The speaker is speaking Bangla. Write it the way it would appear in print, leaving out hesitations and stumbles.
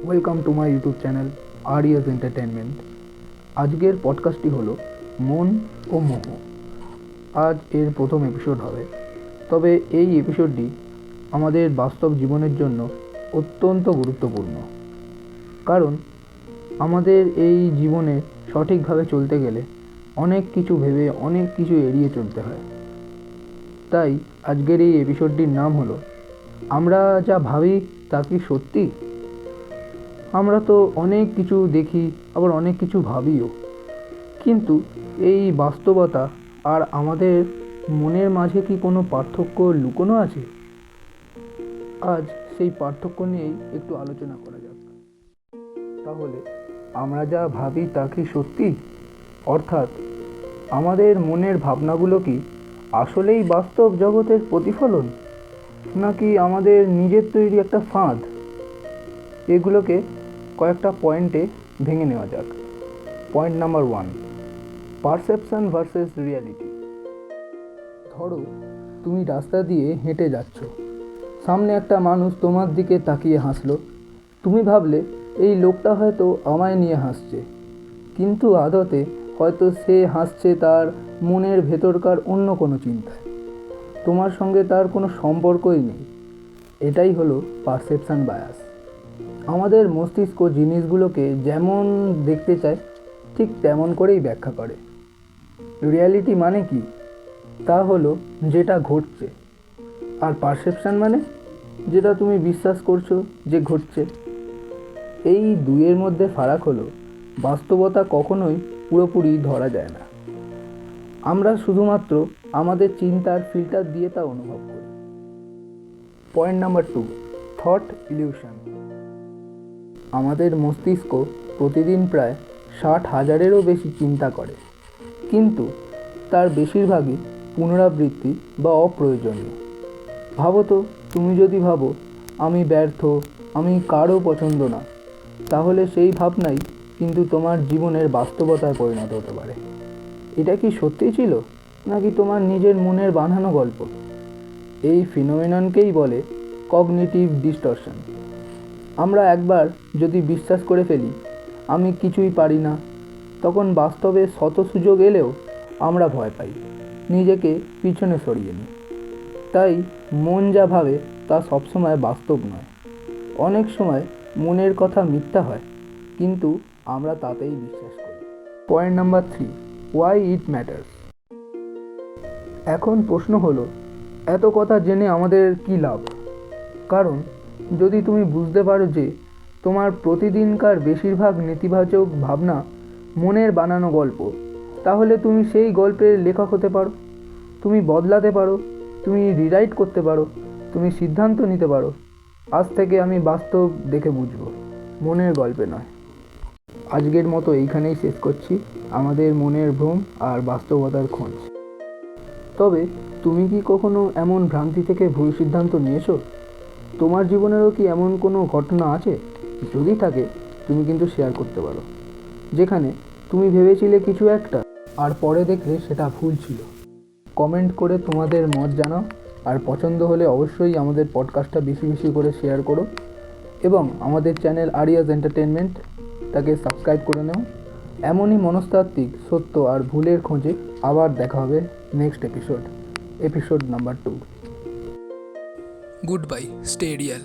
Welcome to my YouTube channel Arias entertainment. আজকের পডকাস্টটি হলো মন ও মোহ। আজ এর প্রথম এপিসোড হবে, তবে এই এপিসোডটি আমাদের বাস্তব জীবনের জন্য অত্যন্ত গুরুত্বপূর্ণ। কারণ আমাদের এই জীবনে সঠিকভাবে চলতে গেলে অনেক কিছু ভেবে অনেক কিছু এড়িয়ে চলতে হয়। তাই আজকের এই এপিসোডটির নাম হলো আমরা যা ভাবি তা কি সত্যি। আমরা তো অনেক কিছু দেখি, আবার অনেক কিছু ভাবিও, কিন্তু এই বাস্তবতা আর আমাদের মনের মাঝে কি কোনো পার্থক্য লুকোনো আছে? আজ সেই পার্থক্য নিয়েই একটু আলোচনা করা যাক। তাহলে আমরা যা ভাবি তা কি সত্যি? অর্থাৎ আমাদের মনের ভাবনাগুলো কি আসলেই বাস্তব জগতের প্রতিফলন, নাকি আমাদের নিজের তৈরি একটা ফাঁদ? এগুলোকে কয়েকটা পয়েন্টে ভেঙে নেওয়া যাক। Point number 1, perception versus reality. ধরো তুমি রাস্তা দিয়ে হেঁটে যাচ্ছ, সামনে একটা মানুষ তোমার দিকে তাকিয়ে হাসলো। তুমি ভাবলে এই লোকটা হয়তো আমায় নিয়ে হাসছে, কিন্তু আদতে হয়তো সে হাসছে তার মনের ভেতরকার অন্য কোনো চিন্তায়। তোমার সঙ্গে তার কোনো সম্পর্কই নেই। এটাই হলো পারসেপশন বায়াস। আমাদের মস্তিষ্ক জিনিসগুলোকে যেমন দেখতে চায় ঠিক তেমন করেই ব্যাখ্যা করে। রিয়ালিটি মানে কি? তা হলো যেটা ঘটছে। আর পারসেপশন মানে যেটা তুমি বিশ্বাস করছো যে ঘটছে। এই দুইয়ের মধ্যে ফারাক হলো বাস্তবতা কখনোই পুরোপুরি ধরা যায় না। আমরা শুধুমাত্র আমাদের চিন্তার ফিল্টার দিয়ে তা অনুভব করি। Point number 2, thought illusion. আমাদের মস্তিষ্ক প্রতিদিন প্রায় 60,000-এরও বেশি চিন্তা করে, কিন্তু তার বেশিরভাগই পুনরাবৃত্তি বা অপ্রয়োজনীয়। ভাবো তো, তুমি যদি ভাবো আমি ব্যর্থ, আমি কারও পছন্দ না, তাহলে সেই ভাবনাই কিন্তু তোমার জীবনের বাস্তবতায় পরিণত হতে পারে। এটা কি সত্যি ছিল, নাকি তোমার নিজের মনের বানানো গল্প? এই ফিনোমেননকেই বলে কগনিটিভ ডিস্টরশন। আমরা একবার যদি বিশ্বাস করে ফেলি আমি কিছুই পারি না, তখন বাস্তবে শত সুযোগ এলেও আমরা ভয় পাই, নিজেকে পিছনে সরিয়ে নিই। তাই মন যা ভাবে তা সবসময় বাস্তব নয়। অনেক সময় মনের কথা মিথ্যা হয়, কিন্তু আমরা তাতেই বিশ্বাস করি। Point number 3, why it matters. এখন প্রশ্ন হলো, এত কথা জেনে আমাদের কী লাভ? কারণ যদি তুমি বুঝতে পারো যে তোমার প্রতিদিনকার বেশিরভাগ নেতিবাচক ভাবনা মনের বানানো গল্প, তাহলে তুমি সেই গল্পের লেখক হতে পারো। তুমি বদলাতে পারো, তুমি রিরাইট করতে পারো, তুমি সিদ্ধান্ত নিতে পারো, আজ থেকে আমি বাস্তব দেখে বুঝবো, মনের গল্পে নয়। আজকের মতো এইখানেই শেষ করছি আমাদের মনের ভ্রম আর বাস্তবতার খোঁজ। তবে তুমি কি কখনো এমন ভ্রান্তি থেকে ভুল সিদ্ধান্ত নিয়েছো? তোমার জীবনেরও কি এমন কোনো ঘটনা আছে? যদি থাকে তুমি কিন্তু শেয়ার করতে পারো, যেখানে তুমি ভেবেছিলে কিছু একটা আর পরে দেখলে সেটা ভুল ছিল। কমেন্ট করে তোমাদের মত জানাও, আর পছন্দ হলে অবশ্যই আমাদের পডকাস্টটা বেশি বেশি করে শেয়ার করো, এবং আমাদের চ্যানেল আরিয়াস এন্টারটেনমেন্ট তাকে সাবস্ক্রাইব করে নাও। এমনই মনস্তাত্ত্বিক সত্য আর ভুলের খোঁজে আবার দেখা হবে next episode number 2। Good bye, stay Real.